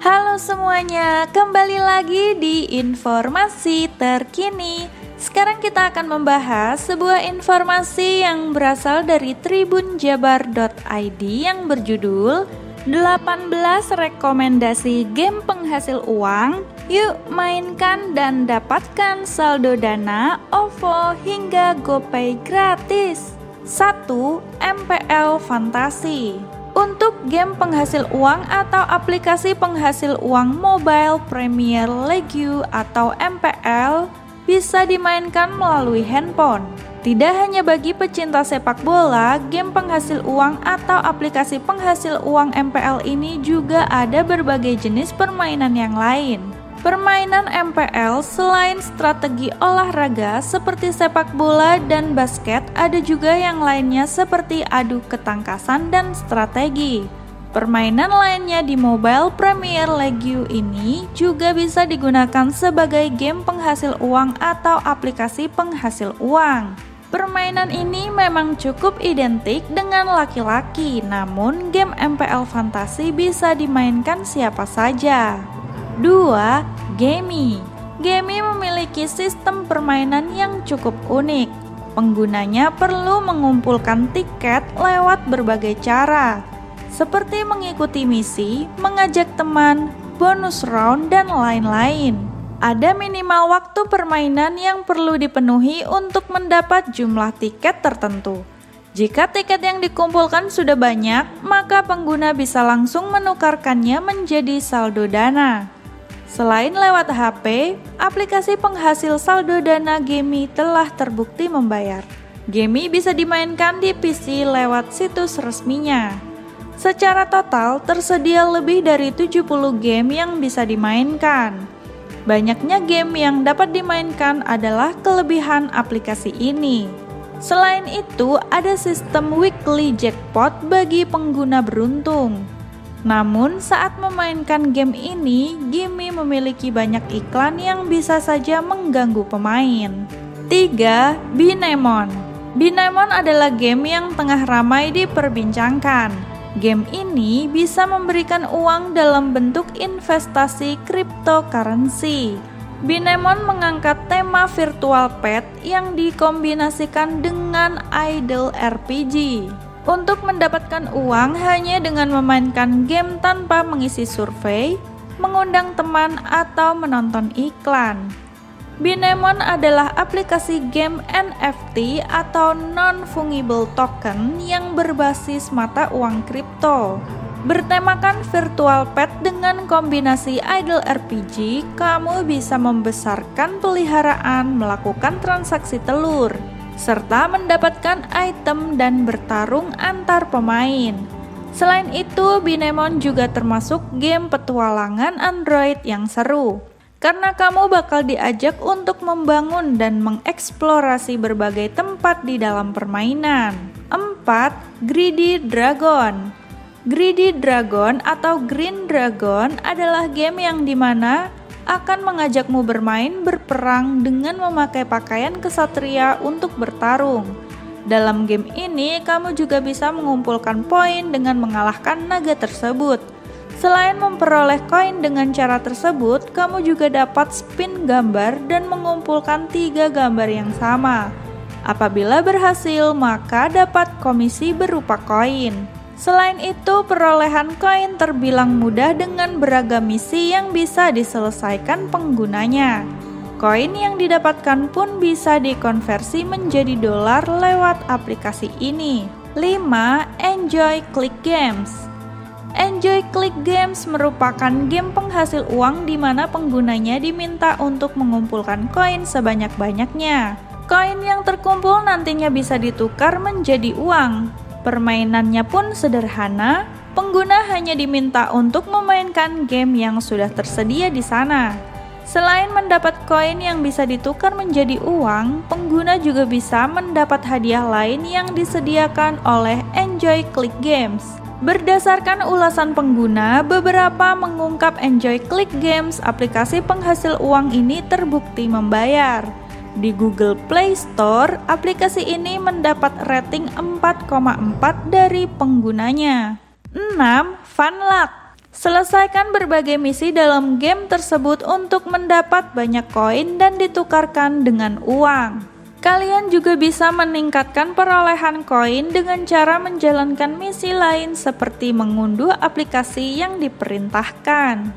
Halo semuanya, kembali lagi di informasi terkini. Sekarang kita akan membahas sebuah informasi yang berasal dari tribunjabar.id yang berjudul 18 rekomendasi game penghasil uang. Yuk mainkan dan dapatkan saldo dana, OVO hingga GoPay gratis. 1. MPL Fantasi. Untuk game penghasil uang atau aplikasi penghasil uang Mobile Premier League atau MPL bisa dimainkan melalui handphone. Tidak hanya bagi pecinta sepak bola, game penghasil uang atau aplikasi penghasil uang MPL ini juga ada berbagai jenis permainan yang lain. Permainan MPL selain strategi olahraga seperti sepak bola dan basket, ada juga yang lainnya seperti adu ketangkasan dan strategi. Permainan lainnya di Mobile Premier League ini juga bisa digunakan sebagai game penghasil uang atau aplikasi penghasil uang. Permainan ini memang cukup identik dengan laki-laki, namun game MPL Fantasi bisa dimainkan siapa saja. 2. Gamey. Gamey memiliki sistem permainan yang cukup unik. Penggunanya perlu mengumpulkan tiket lewat berbagai cara, seperti mengikuti misi, mengajak teman, bonus round, dan lain-lain. Ada minimal waktu permainan yang perlu dipenuhi untuk mendapat jumlah tiket tertentu. Jika tiket yang dikumpulkan sudah banyak, maka pengguna bisa langsung menukarkannya menjadi saldo dana. Selain lewat HP, aplikasi penghasil saldo dana Gamey telah terbukti membayar. Gamey bisa dimainkan di PC lewat situs resminya. Secara total, tersedia lebih dari 70 game yang bisa dimainkan. Banyaknya game yang dapat dimainkan adalah kelebihan aplikasi ini. Selain itu, ada sistem weekly jackpot bagi pengguna beruntung. Namun, saat memainkan game ini, Gamey memiliki banyak iklan yang bisa saja mengganggu pemain. 3. Binemon. Binemon adalah game yang tengah ramai diperbincangkan. Game ini bisa memberikan uang dalam bentuk investasi cryptocurrency. Binemon mengangkat tema virtual pet yang dikombinasikan dengan idle RPG. Untuk mendapatkan uang hanya dengan memainkan game tanpa mengisi survei, mengundang teman, atau menonton iklan. Binemon adalah aplikasi game NFT atau non-fungible token yang berbasis mata uang kripto. Bertemakan virtual pet dengan kombinasi idle RPG, kamu bisa membesarkan peliharaan, melakukan transaksi telur, serta mendapatkan item dan bertarung antar pemain. Selain itu, Binemon juga termasuk game petualangan Android yang seru, karena kamu bakal diajak untuk membangun dan mengeksplorasi berbagai tempat di dalam permainan. 4. Greedy Dragon. Greedy Dragon atau Green Dragon adalah game yang dimana akan mengajakmu berperang dengan memakai pakaian kesatria untuk bertarung. Dalam game ini, kamu juga bisa mengumpulkan poin dengan mengalahkan naga tersebut. Selain memperoleh koin dengan cara tersebut, kamu juga dapat spin gambar dan mengumpulkan 3 gambar yang sama. Apabila berhasil, maka dapat komisi berupa koin. Selain itu, perolehan koin terbilang mudah dengan beragam misi yang bisa diselesaikan penggunanya. Koin yang didapatkan pun bisa dikonversi menjadi dolar lewat aplikasi ini. 5. Enjoy Click Games. Enjoy Click Games merupakan game penghasil uang di mana penggunanya diminta untuk mengumpulkan koin sebanyak-banyaknya. Koin yang terkumpul nantinya bisa ditukar menjadi uang. Permainannya pun sederhana, pengguna hanya diminta untuk memainkan game yang sudah tersedia di sana. Selain mendapat koin yang bisa ditukar menjadi uang, pengguna juga bisa mendapat hadiah lain yang disediakan oleh Enjoy Click Games. Berdasarkan ulasan pengguna, beberapa mengungkap Enjoy Click Games, aplikasi penghasil uang ini terbukti membayar. Di Google Play Store, aplikasi ini mendapat rating 4,4 dari penggunanya. 6. Funlock. Selesaikan berbagai misi dalam game tersebut untuk mendapat banyak koin dan ditukarkan dengan uang. Kalian juga bisa meningkatkan perolehan koin dengan cara menjalankan misi lain seperti mengunduh aplikasi yang diperintahkan.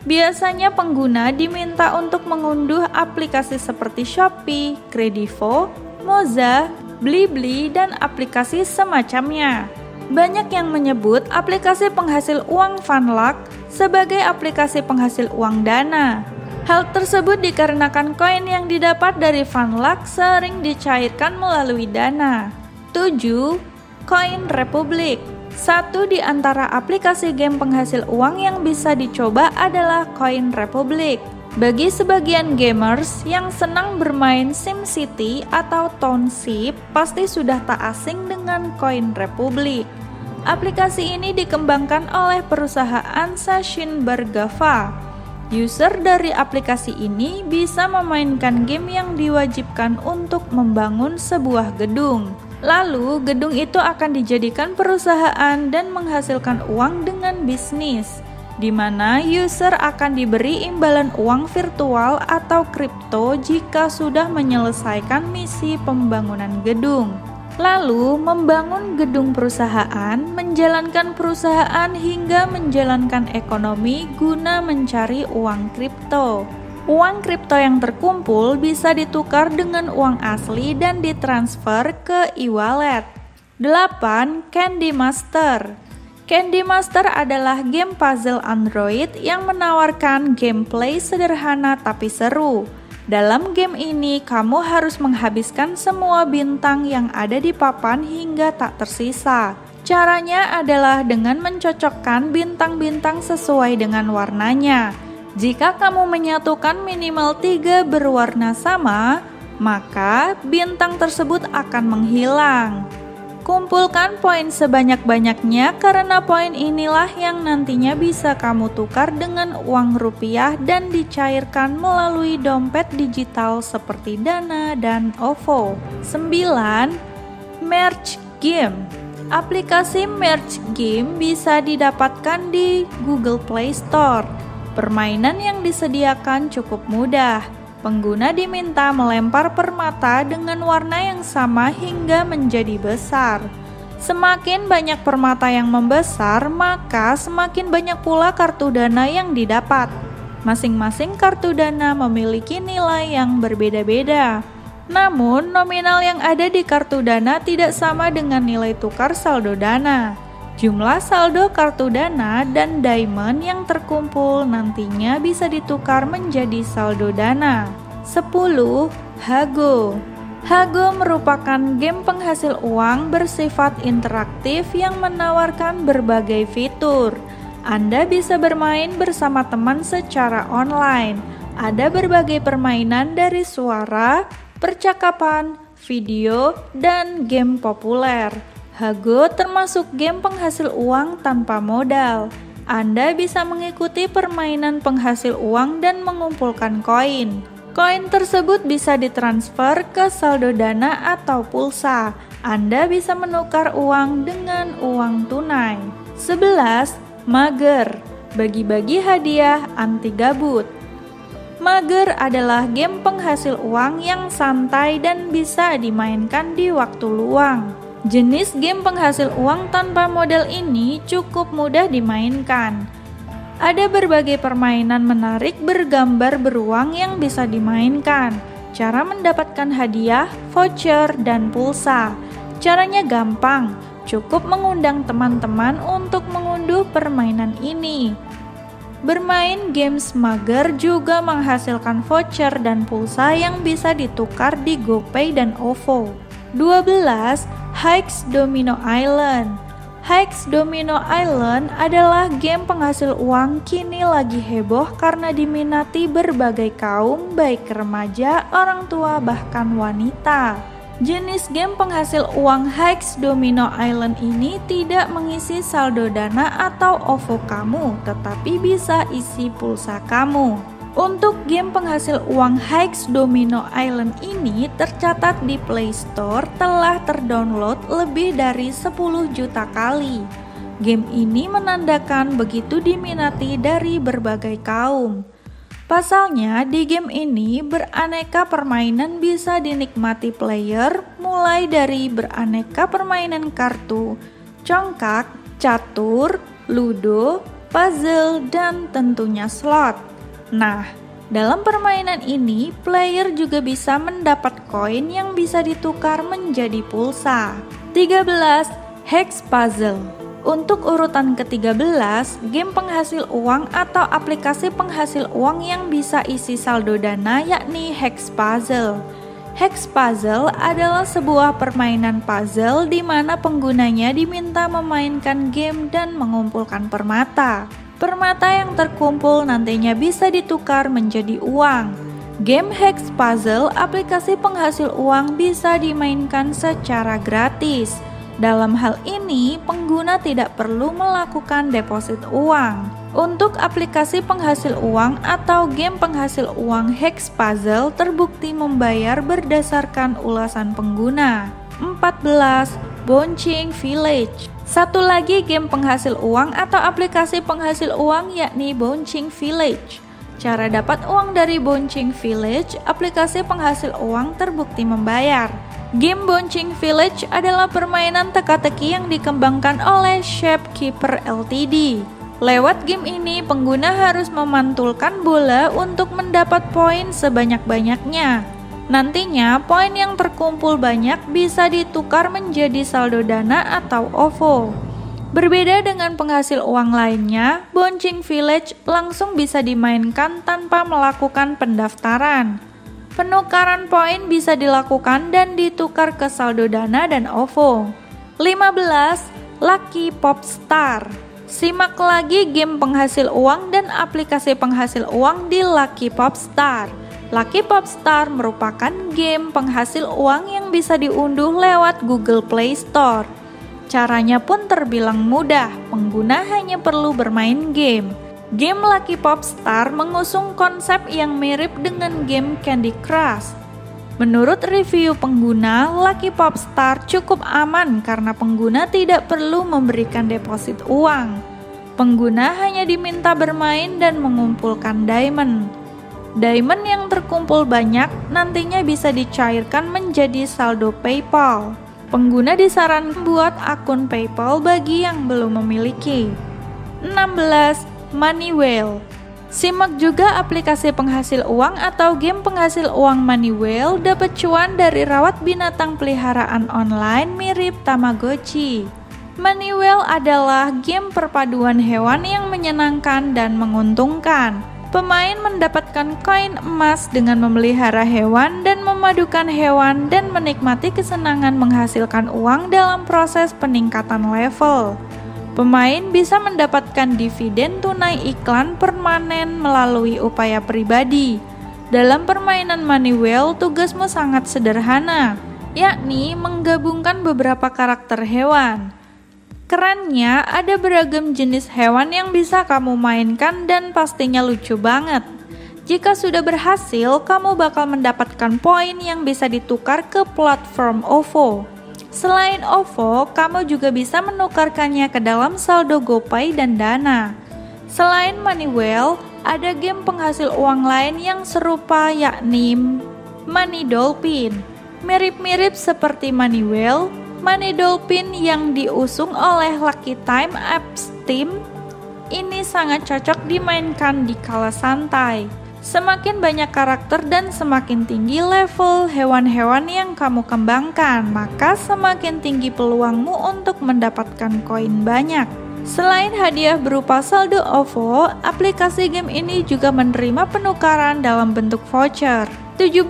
Biasanya pengguna diminta untuk mengunduh aplikasi seperti Shopee, Kredivo, Moza, Blibli, dan aplikasi semacamnya. Banyak yang menyebut aplikasi penghasil uang Funlock sebagai aplikasi penghasil uang Dana. Hal tersebut dikarenakan koin yang didapat dari Funlock sering dicairkan melalui Dana. 7. Coin Republic. Satu di antara aplikasi game penghasil uang yang bisa dicoba adalah Coin Republic. Bagi sebagian gamers yang senang bermain SimCity atau Township, pasti sudah tak asing dengan Coin Republic. Aplikasi ini dikembangkan oleh perusahaan Sachin Bargava. User dari aplikasi ini bisa memainkan game yang diwajibkan untuk membangun sebuah gedung. Lalu, gedung itu akan dijadikan perusahaan dan menghasilkan uang dengan bisnis, di mana user akan diberi imbalan uang virtual atau kripto jika sudah menyelesaikan misi pembangunan gedung. Lalu, membangun gedung perusahaan, menjalankan perusahaan hingga menjalankan ekonomi guna mencari uang kripto. Uang kripto yang terkumpul bisa ditukar dengan uang asli dan ditransfer ke e-wallet. 8. Candy Master. Candy Master adalah game puzzle Android yang menawarkan gameplay sederhana tapi seru. Dalam game ini, kamu harus menghabiskan semua bintang yang ada di papan hingga tak tersisa. Caranya adalah dengan mencocokkan bintang-bintang sesuai dengan warnanya. Jika kamu menyatukan minimal 3 berwarna sama, maka bintang tersebut akan menghilang. Kumpulkan poin sebanyak-banyaknya karena poin inilah yang nantinya bisa kamu tukar dengan uang rupiah dan dicairkan melalui dompet digital seperti Dana dan OVO. 9. Merge Game. Aplikasi Merge Game bisa didapatkan di Google Play Store. Permainan yang disediakan cukup mudah. Pengguna diminta melempar permata dengan warna yang sama hingga menjadi besar. Semakin banyak permata yang membesar, maka semakin banyak pula kartu dana yang didapat. Masing-masing kartu dana memiliki nilai yang berbeda-beda. Namun, nominal yang ada di kartu dana tidak sama dengan nilai tukar saldo dana. Jumlah saldo kartu dana dan diamond yang terkumpul nantinya bisa ditukar menjadi saldo dana. 10. Hago. Hago merupakan game penghasil uang bersifat interaktif yang menawarkan berbagai fitur. Anda bisa bermain bersama teman secara online. Ada berbagai permainan dari suara, percakapan, video, dan game populer. Hago termasuk game penghasil uang tanpa modal. Anda bisa mengikuti permainan penghasil uang dan mengumpulkan koin. Koin tersebut bisa ditransfer ke saldo dana atau pulsa. Anda bisa menukar uang dengan uang tunai. 11. Mager. Bagi-bagi hadiah anti gabut. Mager adalah game penghasil uang yang santai dan bisa dimainkan di waktu luang. Jenis game penghasil uang tanpa modal ini cukup mudah dimainkan. Ada berbagai permainan menarik bergambar beruang yang bisa dimainkan. Cara mendapatkan hadiah, voucher, dan pulsa. Caranya gampang, cukup mengundang teman-teman untuk mengunduh permainan ini. Bermain games mager juga menghasilkan voucher dan pulsa yang bisa ditukar di GoPay dan OVO. 12. Hex Domino Island. Hex Domino Island adalah game penghasil uang kini lagi heboh karena diminati berbagai kaum, baik remaja, orang tua, bahkan wanita. Jenis game penghasil uang Hex Domino Island ini tidak mengisi saldo dana atau OVO kamu, tetapi bisa isi pulsa kamu. Untuk game penghasil uang Hex Domino Island ini tercatat di Play Store telah terdownload lebih dari 10 juta kali. Game ini menandakan begitu diminati dari berbagai kaum. Pasalnya, di game ini beraneka permainan bisa dinikmati player, mulai dari beraneka permainan kartu, congkak, catur, ludo, puzzle, dan tentunya slot. Nah, dalam permainan ini, player juga bisa mendapat koin yang bisa ditukar menjadi pulsa. 13. Hex Puzzle. Untuk urutan ke-13, game penghasil uang atau aplikasi penghasil uang yang bisa isi saldo dana yakni Hex Puzzle. Hex Puzzle adalah sebuah permainan puzzle di mana penggunanya diminta memainkan game dan mengumpulkan permata. Permata yang terkumpul nantinya bisa ditukar menjadi uang. Game Hex Puzzle aplikasi penghasil uang bisa dimainkan secara gratis. Dalam hal ini, pengguna tidak perlu melakukan deposit uang. Untuk aplikasi penghasil uang atau game penghasil uang Hex Puzzle terbukti membayar berdasarkan ulasan pengguna. 14. Bouncing Village. Satu lagi game penghasil uang atau aplikasi penghasil uang yakni Bouncing Village. Cara dapat uang dari Bouncing Village, aplikasi penghasil uang terbukti membayar. Game Bouncing Village adalah permainan teka-teki yang dikembangkan oleh Shopkeeper Ltd. Lewat game ini, pengguna harus memantulkan bola untuk mendapat poin sebanyak-banyaknya. Nantinya, poin yang terkumpul banyak bisa ditukar menjadi saldo dana atau OVO. Berbeda dengan penghasil uang lainnya, Bouncing Village langsung bisa dimainkan tanpa melakukan pendaftaran. Penukaran poin bisa dilakukan dan ditukar ke saldo dana dan OVO. 15. Lucky Popstar. Simak lagi game penghasil uang dan aplikasi penghasil uang di Lucky Popstar. Lucky Popstar merupakan game penghasil uang yang bisa diunduh lewat Google Play Store. Caranya pun terbilang mudah, pengguna hanya perlu bermain game. Game Lucky Popstar mengusung konsep yang mirip dengan game Candy Crush. Menurut review pengguna, Lucky Popstar cukup aman karena pengguna tidak perlu memberikan deposit uang. Pengguna hanya diminta bermain dan mengumpulkan diamond. Diamond yang terkumpul banyak nantinya bisa dicairkan menjadi saldo PayPal. Pengguna disarankan buat akun PayPal bagi yang belum memiliki. 16. Money Whale. Simak juga aplikasi penghasil uang atau game penghasil uang Money Whale dapat cuan dari rawat binatang peliharaan online mirip Tamagotchi. Money Whale adalah game perpaduan hewan yang menyenangkan dan menguntungkan. Pemain mendapatkan koin emas dengan memelihara hewan dan memadukan hewan dan menikmati kesenangan menghasilkan uang dalam proses peningkatan level. Pemain bisa mendapatkan dividen tunai iklan permanen melalui upaya pribadi. Dalam permainan Money Whale, tugasmu sangat sederhana, yakni menggabungkan beberapa karakter hewan. Kerennya, ada beragam jenis hewan yang bisa kamu mainkan dan pastinya lucu banget. Jika sudah berhasil, kamu bakal mendapatkan poin yang bisa ditukar ke platform OVO. Selain OVO, kamu juga bisa menukarkannya ke dalam saldo GoPay dan Dana. Selain Money Whale, ada game penghasil uang lain yang serupa yakni Money Dolphin. Mirip-mirip seperti Money Whale, Money Dolphin yang diusung oleh Lucky Time Apps Team ini sangat cocok dimainkan di kala santai. Semakin banyak karakter dan semakin tinggi level hewan-hewan yang kamu kembangkan, maka semakin tinggi peluangmu untuk mendapatkan koin banyak. Selain hadiah berupa saldo OVO, aplikasi game ini juga menerima penukaran dalam bentuk voucher. 17.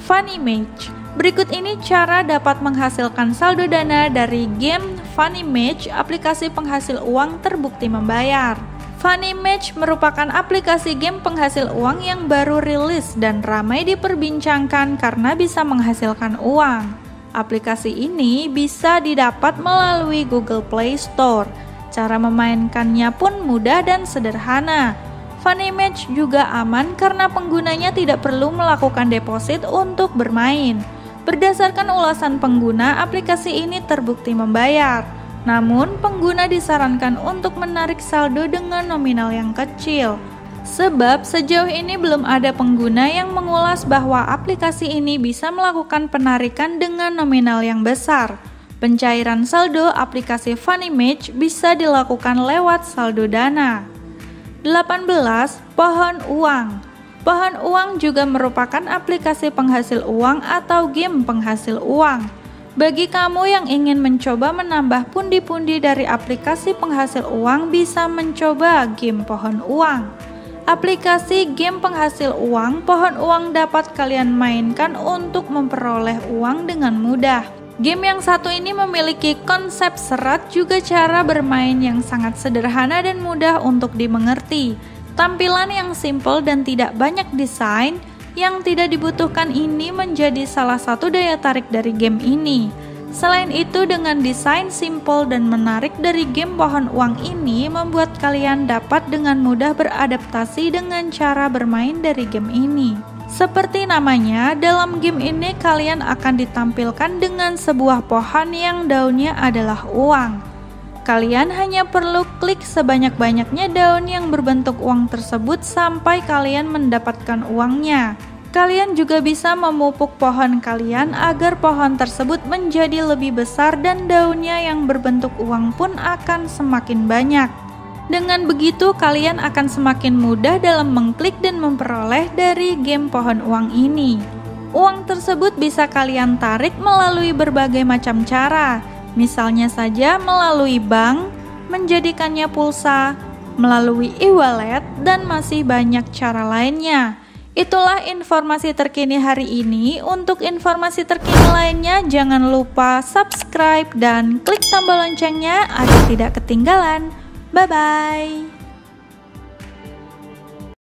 Funny Match. Berikut ini cara dapat menghasilkan saldo dana dari game Funny Match, aplikasi penghasil uang terbukti membayar. Funny Match merupakan aplikasi game penghasil uang yang baru rilis dan ramai diperbincangkan karena bisa menghasilkan uang. Aplikasi ini bisa didapat melalui Google Play Store. Cara memainkannya pun mudah dan sederhana. Funny Match juga aman karena penggunanya tidak perlu melakukan deposit untuk bermain. Berdasarkan ulasan pengguna, aplikasi ini terbukti membayar. Namun, pengguna disarankan untuk menarik saldo dengan nominal yang kecil. Sebab sejauh ini belum ada pengguna yang mengulas bahwa aplikasi ini bisa melakukan penarikan dengan nominal yang besar. Pencairan saldo aplikasi Funimage bisa dilakukan lewat saldo dana. 18. Pohon Uang. Pohon Uang juga merupakan aplikasi penghasil uang atau game penghasil uang. Bagi kamu yang ingin mencoba menambah pundi-pundi dari aplikasi penghasil uang, bisa mencoba game Pohon Uang. Aplikasi game penghasil uang, Pohon Uang dapat kalian mainkan untuk memperoleh uang dengan mudah. Game yang satu ini memiliki konsep serat juga cara bermain yang sangat sederhana dan mudah untuk dimengerti. Tampilan yang simple dan tidak banyak desain yang tidak dibutuhkan ini menjadi salah satu daya tarik dari game ini. Selain itu, dengan desain simple dan menarik dari game Pohon Uang ini membuat kalian dapat dengan mudah beradaptasi dengan cara bermain dari game ini. Seperti namanya, dalam game ini kalian akan ditampilkan dengan sebuah pohon yang daunnya adalah uang. Kalian hanya perlu klik sebanyak-banyaknya daun yang berbentuk uang tersebut sampai kalian mendapatkan uangnya. Kalian juga bisa memupuk pohon kalian agar pohon tersebut menjadi lebih besar dan daunnya yang berbentuk uang pun akan semakin banyak. Dengan begitu, kalian akan semakin mudah dalam mengklik dan memperoleh dari game Pohon Uang ini. Uang tersebut bisa kalian tarik melalui berbagai macam cara, misalnya saja melalui bank, menjadikannya pulsa, melalui e-wallet, dan masih banyak cara lainnya. Itulah informasi terkini hari ini. Untuk informasi terkini lainnya, jangan lupa subscribe dan klik tombol loncengnya agar tidak ketinggalan. Bye-bye.